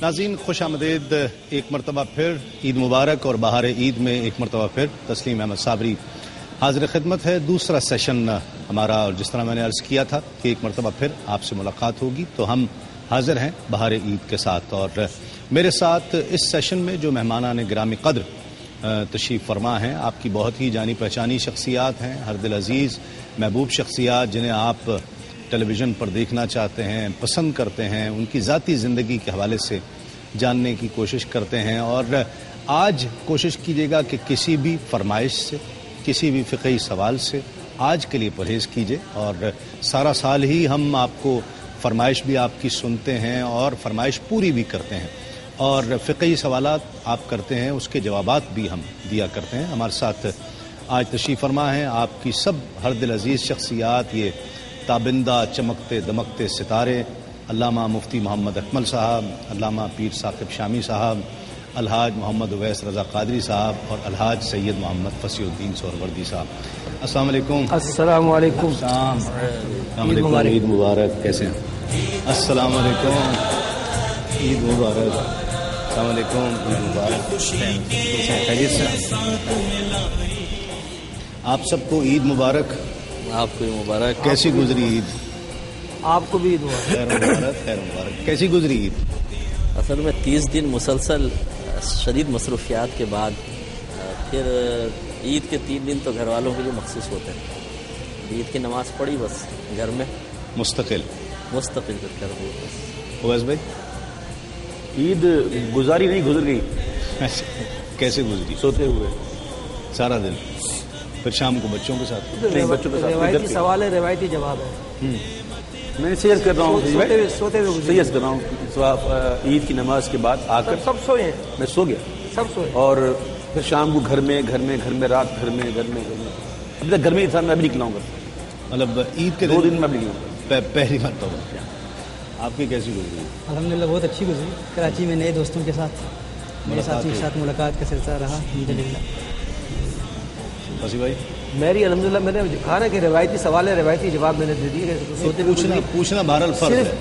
ناظرین خوش آمدید ایک مرتبہ پھر عید مبارک اور بہار عید میں ایک مرتبہ پھر تسلیم احمد صابری حاضر خدمت ہے. دوسرا سیشن ہمارا، اور جس طرح میں نے عرض کیا تھا کہ ایک مرتبہ پھر آپ سے ملاقات ہوگی، تو ہم حاضر ہیں بہار عید کے ساتھ. اور میرے ساتھ اس سیشن میں جو مہمانان گرامی قدر تشریف فرما ہیں، آپ کی بہت ہی جانی پہچانی شخصیات ہیں، ہر دل عزیز محبوب شخصیات جنہیں آپ ٹیلی ویژن پر دیکھنا چاہتے ہیں، پسند کرتے ہیں، ان کی ذاتی زندگی کے حوالے سے جاننے کی کوشش کرتے ہیں. اور آج کوشش کیجیے گا کہ کسی بھی فرمائش سے، کسی بھی فقہی سوال سے آج کے لیے پرہیز کیجیے. اور سارا سال ہی ہم آپ کو فرمائش بھی آپ کی سنتے ہیں اور فرمائش پوری بھی کرتے ہیں، اور فقہی سوالات آپ کرتے ہیں، اس کے جوابات بھی ہم دیا کرتے ہیں. ہمارے ساتھ آج تشریف فرما ہیں آپ کی سب ہر دل عزیز شخصیات، یہ تابندہ چمکتے دمکتے ستارے، علامہ مفتی محمد اکمل صاحب، علامہ پیر ثاقب شامی صاحب، الحاج محمد اویس رضا قادری صاحب اور الحاج سید محمد فصیح الدین سہروردی صاحب. السلام علیکم. السلام علیکم. السلام علیکم. عید مبارک. کیسے ہیں؟ السلام علیکم. عید مبارک. السلام علیکم. عید مبارک. خیریت سے؟ آپ سب کو عید مبارک. آپ کو مبارک. کیسی گزری عید؟ آپ کو بھی عید مبارک. خیر مبارک. خیر مبارک. کیسی گزری عید؟ اصل میں 30 دن مسلسل شدید مصروفیات کے بعد پھر عید کے 3 دن تو گھر والوں کے لیے مخصوص ہوتے ہیں. عید کی نماز پڑھی بس گھر میں مستقل کر دی بس. اویس بھائی؟ عید گزاری نہیں، گزر گئی. کیسے گزری؟ سوتے ہوئے سارا دن، پھر شام کو بچوں کے ساتھ؟ نہیں، بچوں کے ساتھ. روایتی سوال ہے، روایتی جواب ہے. میں سیئر کر رہا ہوں، سوتے ہوئے سیئر کر رہا ہوں. عید کی نماز کے بعد آ کر سب سوئے ہیں. میں سو گیا، سب سوئے. اور پھر شام کو گھر میں رات گھر میں ابھی تک گھر میں ہی تھا. میں ابھی نکلا ہوں گا، مطلب عید کے 2 دن میں ابھی نکلا. پہلی مرتبہ. آپ کی کیسی گزری؟ الحمدللہ بہت اچھی گزری. کراچی میں نئے دوستوں کے ساتھ، میرے ساتھی کے ساتھ ملاقات کا سلسلہ رہا الحمدللہ. فصیح بھائی؟ میری الحمدللہ میں نے کہا نا کہ روایتی سوال ہے، روایتی جواب میں نے دے دیے. سوتے پوچھنا بہرحال فرض ہے.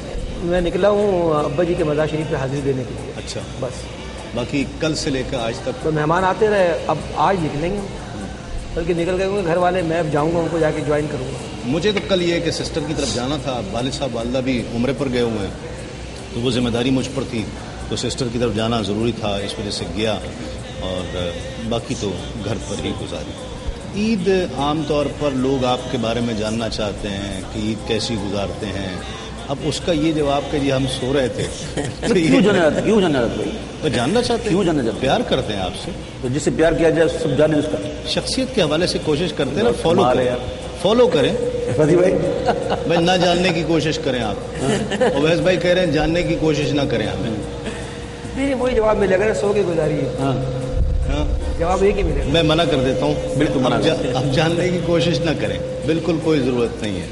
میں نکلا ہوں ابا جی کے مزار شریف پہ حاضری دینے کے لیے. اچھا. بس باقی کل سے لے کر آج تک تو مہمان آتے رہے. اب آج نکلیں گے، بلکہ نکل گئے ہوں گے گھر والے. میں اب جاؤں گا، ان کو جا کے جوائن کروں گا. مجھے تو کل یہ کہ سسٹر کی طرف جانا تھا. والد صاحب والدہ بھی عمرے پر گئے ہوئے ہیں، تو وہ ذمہ داری مجھ پر تھی، تو سسٹر کی طرف جانا ضروری تھا، اس وجہ سے گیا. اور باقی تو گھر پر ہی گزاری. عید عام طور پر لوگ آپ کے بارے میں جاننا چاہتے ہیں کہ عید کیسی گزارتے ہیں. اب اس کا یہ جواب کہ جی ہم سو رہے تھے. کیوں جانا بھائی؟ تو جاننا چاہتے ہیں، کیوں جاننا چاہتے ہیں؟ پیار کرتے ہیں آپ سے، تو جس سے پیار کیا جائے سب جانے. اس کا شخصیت کے حوالے سے کوشش کرتے ہیں نا. فالو کریں. فصیح بھائی نہ جاننے کی کوشش کریں آپ. اویس بھائی کہہ رہے ہیں جاننے کی کوشش نہ کریں. ہمیں نہیں، وہی جواب ملے گا، سو کے گزاری ہے. جواب ایک ہی ملے گا. میں منع کر دیتا ہوں، بالکل منع. اب جاننے کی کوشش نہ کریں، بالکل کوئی ضرورت نہیں ہے.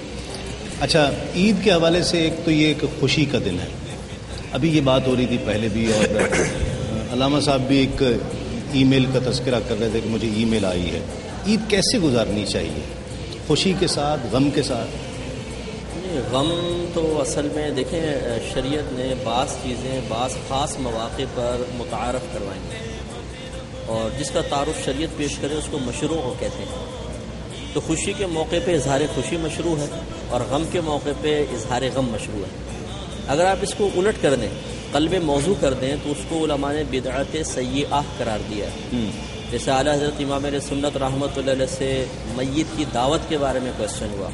اچھا، عید کے حوالے سے ایک تو یہ ایک خوشی کا دن ہے. ابھی یہ بات ہو رہی تھی پہلے بھی، اور علامہ صاحب بھی ایک ای میل کا تذکرہ کر رہے تھے کہ مجھے ای میل آئی ہے. عید کیسے گزارنی چاہیے؟ خوشی کے ساتھ، غم کے ساتھ؟ غم تو اصل میں دیکھیں شریعت نے بعض چیزیں بعض خاص مواقع پر متعارف کروائیں ہیں، اور جس کا تعارف شریعت پیش کرے اس کو مشروع کہتے ہیں. تو خوشی کے موقع پہ اظہار خوشی مشروع ہے، اور غم کے موقع پہ اظہار غم مشروع ہے. اگر آپ اس کو الٹ کر دیں، قلب موضوع کر دیں، تو اس کو علماء نے بدعت سیئہ قرار دیا ہے. جیسے اعلیٰ حضرت امام علیہ سنت رحمۃ اللہ علیہ سے میت کی دعوت کے بارے میں کوشچن ہوا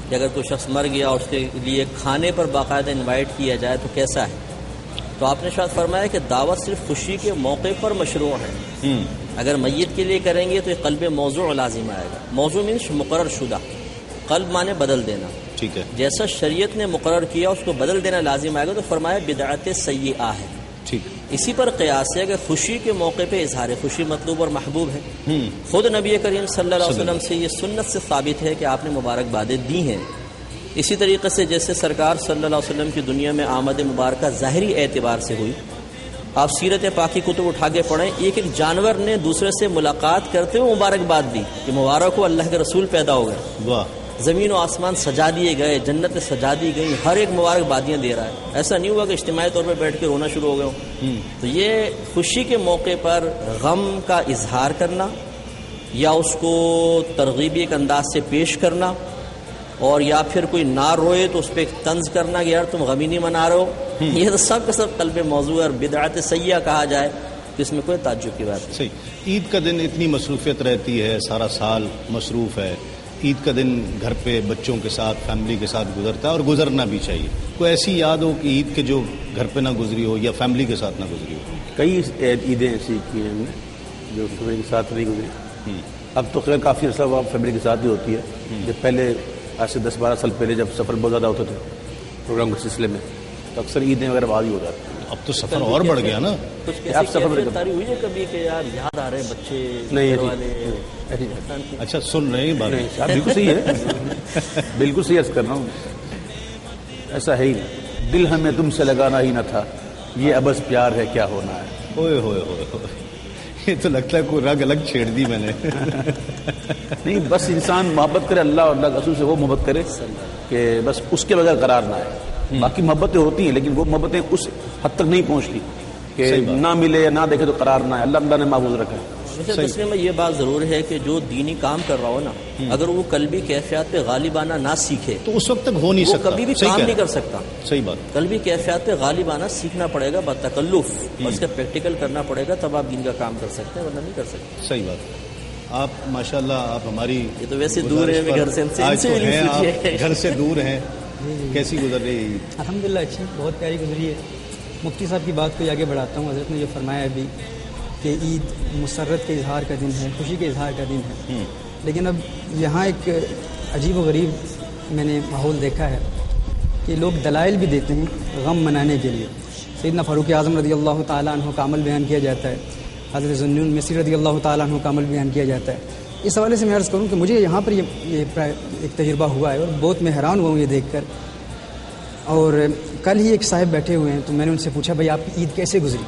کہ اگر کوئی شخص مر گیا اور اس کے لیے کھانے پر باقاعدہ انوائٹ کیا جائے تو کیسا ہے؟ تو آپ نے شاید فرمایا کہ دعوت صرف خوشی کے موقع پر مشروع ہے. اگر میت کے لیے کریں گے تو یہ قلب موضوع لازم آئے گا. موضوع مینس مقرر شدہ، قلب مانے بدل دینا. ٹھیک ہے. جیسا شریعت نے مقرر کیا اس کو بدل دینا لازم آئے گا، تو فرمایا بدعت سیئہ ہے. ٹھیک. اسی پر قیاس ہے کہ خوشی کے موقع پہ اظہار خوشی مطلوب اور محبوب ہے. خود نبی کریم صلی اللہ علیہ وسلم سے یہ سنت سے ثابت ہے کہ آپ نے مبارکبادیں دی ہیں. اسی طریقے سے جیسے سرکار صلی اللہ علیہ وسلم کی دنیا میں آمد مبارکہ ظاہری اعتبار سے ہوئی، آپ سیرت پاکی کتب اٹھا کے پڑھیں، ایک ایک جانور نے دوسرے سے ملاقات کرتے ہوئے مبارکباد دی کہ مبارک ہو اللہ کے رسول پیدا ہو گئے. واہ. زمین و آسمان سجا دیے گئے، جنتیں سجا دی گئیں، ہر ایک مبارکبادیاں دے رہا ہے. ایسا نہیں ہوا کہ اجتماعی طور پہ بیٹھ کے رونا شروع ہو گئے ہوں. تو یہ خوشی کے موقع پر غم کا اظہار کرنا یا اس کو ترغیبی ایک انداز سے پیش کرنا، اور یا پھر کوئی نہ روئے تو اس پہ ایک طنز کرنا کہ یار تم غم ہی نہیں منا رہے ہو، یہ تو سب کا سب قلب موضوع ہے. اور بدعت سیئہ کہا جائے تو اس میں کوئی تعجب کی بات نہیں. صحیح. عید کا دن اتنی مصروفیت رہتی ہے، سارا سال مصروف ہے. عید کا دن گھر پہ بچوں کے ساتھ، فیملی کے ساتھ گزرتا ہے، اور گزرنا بھی چاہیے. کوئی ایسی یاد ہو کہ عید کے جو گھر پہ نہ گزری ہو یا فیملی کے ساتھ نہ گزری ہو؟ کئی عیدیں ایسی کی ہیں ہم نے جو فیملی کے ساتھ نہیں گزری. اب تو خیر کافی عرصہ وہ فیملی کے ساتھ ہی ہوتی ہے. جب پہلے آج سے 10-12 سال پہلے جب سفر بہت زیادہ ہوتے تھے پروگرام کے سلسلے میں، تو اکثر عیدیں وغیرہ بعد ہی ہو جاتی ہیں. اب تو سفر اور بڑھ گیا نا. کچھ آپ سفر میں تاری ہوئی ہے کبھی کہ یار یاد آ رہے ہیں بچے نہیں گھر والے؟ اچھا سن رہے ہیں بات؟ نہیں بالکل صحیح ہے، بالکل صحیح عرض کر رہا ہوں. ایسا ہے ہی نہیں. دل ہمیں تم سے لگانا ہی نہ تھا، یہ ابس پیار ہے کیا ہونا ہے. اوئے ہوئے ہوئے ہوئے، یہ تو لگتا ہے کوئی رگ الگ چھیڑ دی میں نے. نہیں، بس انسان محبت کرے اللہ اور اللہ کے رسول سے، وہ محبت کرے کہ بس اس کے بغیر قرار نہ ہے. باقی محبتیں ہوتی ہیں لیکن وہ محبتیں اس حد تک نہیں پہنچتی کہ نہ ملے یا نہ دیکھے تو قرار نہ ہے. اللہ نے محفوظ رکھا ہے. ویسے میں یہ بات ضرور ہے کہ جو دینی کام کر رہا ہو نا، اگر وہ قلبی کیفیات پہ غالبانہ نہ سیکھے تو اس وقت تک ہو نہیں وہ سکتا، کبھی بھی کام نہیں کر سکتا. صحیح بات. قلبی کیفیات پہ غالبانہ سیکھنا پڑے گا بتکلف، اور اس کا پریکٹیکل کرنا پڑے گا، تب آپ دین کا کام کر سکتے ہیں، ورنہ نہیں کر سکتے. صحیح بات. آپ ماشاءاللہ آپ ہماری یہ تو ویسے دور ہے گھر سے، آج تو ہیں آپ گھر سے دور ہیں. کیسی گزر رہی ہے؟ الحمدللہ اچھی، بہت پیاری گزری ہے. مفتی صاحب کی بات کو آگے بڑھاتا ہوں. حضرت نے جو فرمایا ابھی کہ عید مسرت کے اظہار کا دن ہے، خوشی کے اظہار کا دن ہے، لیکن اب یہاں ایک عجیب و غریب میں نے ماحول دیکھا ہے کہ لوگ دلائل بھی دیتے ہیں غم منانے کے لیے. سیدنا فاروق اعظم رضی اللہ تعالیٰ عنہ کا عمل بیان کیا جاتا ہے، حضرت ذوالنون مصری رضی اللہ تعالیٰ عنہ کا عمل بیان کیا جاتا ہے. اس حوالے سے میں عرض کروں کہ مجھے یہاں پر یہ ایک تجربہ ہوا ہے اور بہت میں حیران ہوا ہوں یہ دیکھ کر. اور کل ہی ایک صاحب بیٹھے ہوئے ہیں تو میں نے ان سے پوچھا بھائی آپ کی عید کیسے گزری؟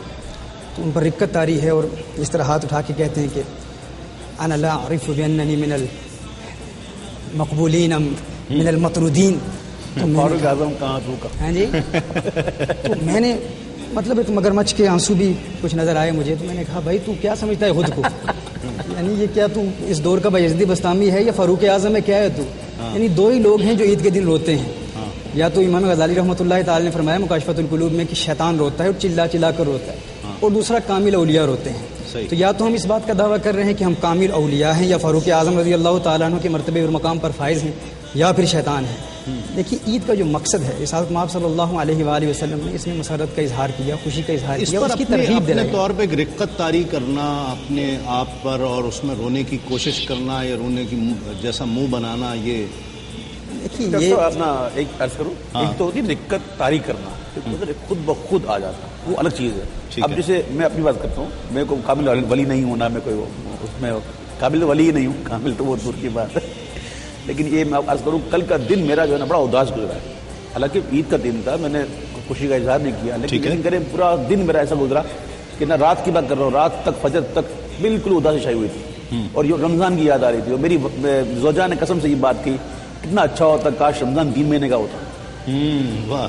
تو ان پر رکت طاری ہے اور اس طرح ہاتھ اٹھا کے کہتے ہیں کہ انا لا اعرف باننی من المقبولین من المطرودین. فاروق اعظم کہاں تھوکا؟ ہاں جی. تو میں نے مطلب تو مگرمچھ کے آنسو بھی کچھ نظر آئے مجھے. تو میں نے کہا بھائی تو کیا سمجھتا ہے خود کو؟ یعنی یہ کیا تو اس دور کا بایزیدی بستامی ہے یا فاروق اعظم ہے، کیا ہے تو؟ یعنی دو ہی لوگ ہیں جو عید کے دن روتے ہیں. یا تو امام غزالی رحمۃ اللہ تعالی نے فرمایا مکاشفۃ القلوب میں کہ شیطان روتا ہے اور چلا چلا کر روتا ہے، اور دوسرا کامل اولیاء روتے ہیں. تو یا تو ہم اس بات کا دعویٰ کر رہے ہیں کہ ہم کامل اولیاء ہیں یا فاروق اعظم رضی اللہ تعالیٰ عنہ کے مرتبے اور مقام پر فائز ہیں، یا پھر شیطان ہے. دیکھیے عید کا جو مقصد ہے، رسالت مآب صلی اللہ علیہ وآلہ وسلم نے اس میں مسرت کا اظہار کیا، خوشی کا اظہار کیا، اس کی ترغیب دلائی. اپنے طور پہ ایک رقت طاری کرنا اپنے آپ پر اور اس میں رونے کی کوشش کرنا یا رونے کی جیسا منہ بنانا، یہ دیکھیے یہ اپنا ایک عرض کروں، ایک تو ہوتی ہے دقت طاری کرنا، خود بخود آ جاتا، وہ الگ چیز ہے. اب جیسے میں اپنی بات کرتا ہوں، میں کوئی کامل ولی نہیں ہوں، نہ میں کوئی اس میں قابل ولی ہی نہیں ہوں، کامل تو بہت دور کی بات ہے. لیکن یہ میں عرض کروں کل کا دن میرا جو ہے نا بڑا اداس گزرا ہے. حالانکہ عید کا دن تھا، میں نے خوشی کا اظہار نہیں کیا، لیکن کریں پورا دن میرا ایسا گزرا کہ نہ رات کی بات کر رہا ہوں، رات تک فجر تک بالکل اداسی چھائی ہوئی تھی، اور یہ رمضان کی یاد آ رہی تھی. اور میری زوجہ نے قسم سے یہ بات کی کتنا اچھا ہوتا کاش رمضان 3 مہینے کا ہوتا. واہ،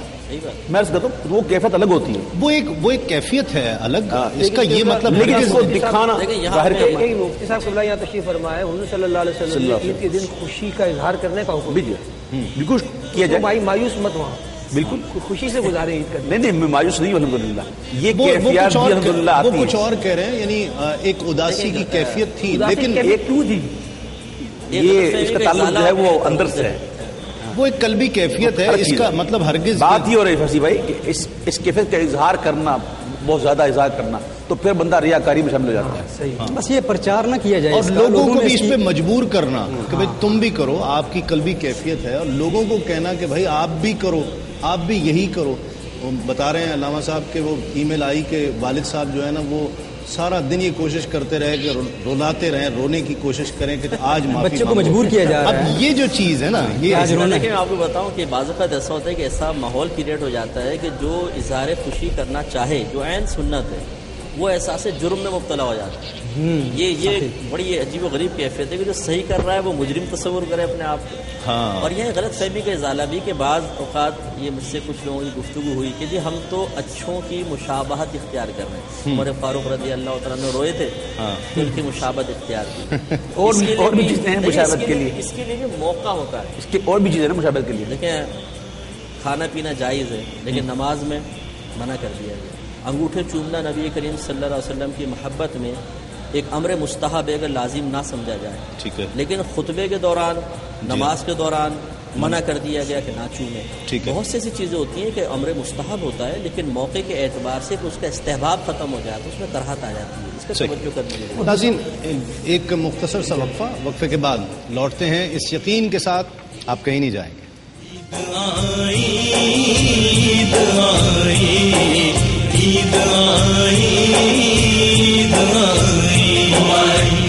میں عرض کرتا ہوں وہ کیفیت الگ ہوتی ہے، وہ ایک کیفیت ہے الگ. اس کا یہ مطلب لیکن اس کو دکھانا ظاہر کرنا. مفتی صاحب قبلہ یہاں تشریف فرمائے، حضور صلی اللہ علیہ وسلم نے عید کے دن خوشی کا اظہار کرنے کا حکم دیا. بالکل کیا جائے، بھائی مایوس مت وہاں، بالکل خوشی سے گزارے عید کا دن. نہیں میں مایوس نہیں ہوں الحمدللہ. یہ کیفیات بھی الحمدللہ آتی ہے. وہ کچھ اور کہہ رہے ہیں، یعنی ایک اداسی کی کیفیت تھی، لیکن ایک کیوں تھی یہ اس کا تعلق جو ہے وہ اندر سے ہے، وہ ایک قلبی کیفیت ہے. اس کا مطلب ہرگز بات ہی ہو رہی فیصل بھائی کہ اس کیفیت کا اظہار کرنا، بہت زیادہ اظہار کرنا، تو پھر بندہ ریاکاری میں شامل ہو جاتا ہے. صحیح، بس یہ پرچار نہ کیا جائے اور لوگوں کو بھی اس پہ مجبور کرنا کہ بھائی تم بھی کرو، آپ کی قلبی کیفیت ہے، اور لوگوں کو کہنا کہ بھائی آپ بھی کرو، آپ بھی یہی کرو. وہ بتا رہے ہیں علامہ صاحب کہ وہ ای میل آئی کہ والد صاحب جو ہے نا وہ سارا دن یہ کوشش کرتے رہے کہ رلاتے رہیں، رونے کی کوشش کریں کہ آج بچوں کو مجبور کیا جا رہا ہے. اب یہ جو چیز ہے نا، یہ میں آپ کو بتاؤں کہ بعض اوقات ایسا ہوتا ہے کہ ایسا ماحول کریٹ ہو جاتا ہے کہ جو اظہار خوشی کرنا چاہے، جو عین سنت ہے، وہ احساس جرم میں مبتلا ہو جاتا ہے. یہ بڑی عجیب و غریب کیفیت ہے کہ جو صحیح کر رہا ہے وہ مجرم تصور کرے اپنے آپ کو. ہاں. اور یہ غلط فہمی کا ازالہ بھی کہ بعض اوقات یہ مجھ سے کچھ لوگوں کی گفتگو ہوئی کہ جی ہم تو اچھوں کی مشابہت اختیار کر رہے ہیں. عمر فاروق رضی اللہ تعالیٰ عنہ روئے تھے تو ان کی مشابہت اختیار کی. اور بھی چیزیں ہیں مشابہت کے لیے, اس کے لیے بھی موقع ہوتا ہے. اس کے اور بھی چیزیں ہیں مشابہت کے لیے. دیکھیں کھانا پینا جائز ہے لیکن نماز میں منع کر دیا گیا. انگوٹھے چومنا نبی کریم صلی اللہ علیہ وسلم کی محبت میں ایک امر مستحب ہے اگر لازم نہ سمجھا جائے. ٹھیک ہے. لیکن خطبے کے دوران نماز کے دوران منع کر دیا گیا کہ نہ چومیں. ٹھیک ہے. بہت سی ایسی چیزیں ہوتی ہیں کہ امر مستحب ہوتا ہے لیکن موقع کے اعتبار سے اس کا استحباب ختم ہو جائے تو اس میں کرہت آ جاتی ہے. اس کا توجہ کرنے کے لیے ناظرین ایک مختصر سا وقفہ, وقفے کے بعد لوٹتے ہیں اس یقین کے ساتھ آپ کہیں نہیں جائیں گے. عید آئی عید آئی عید آئی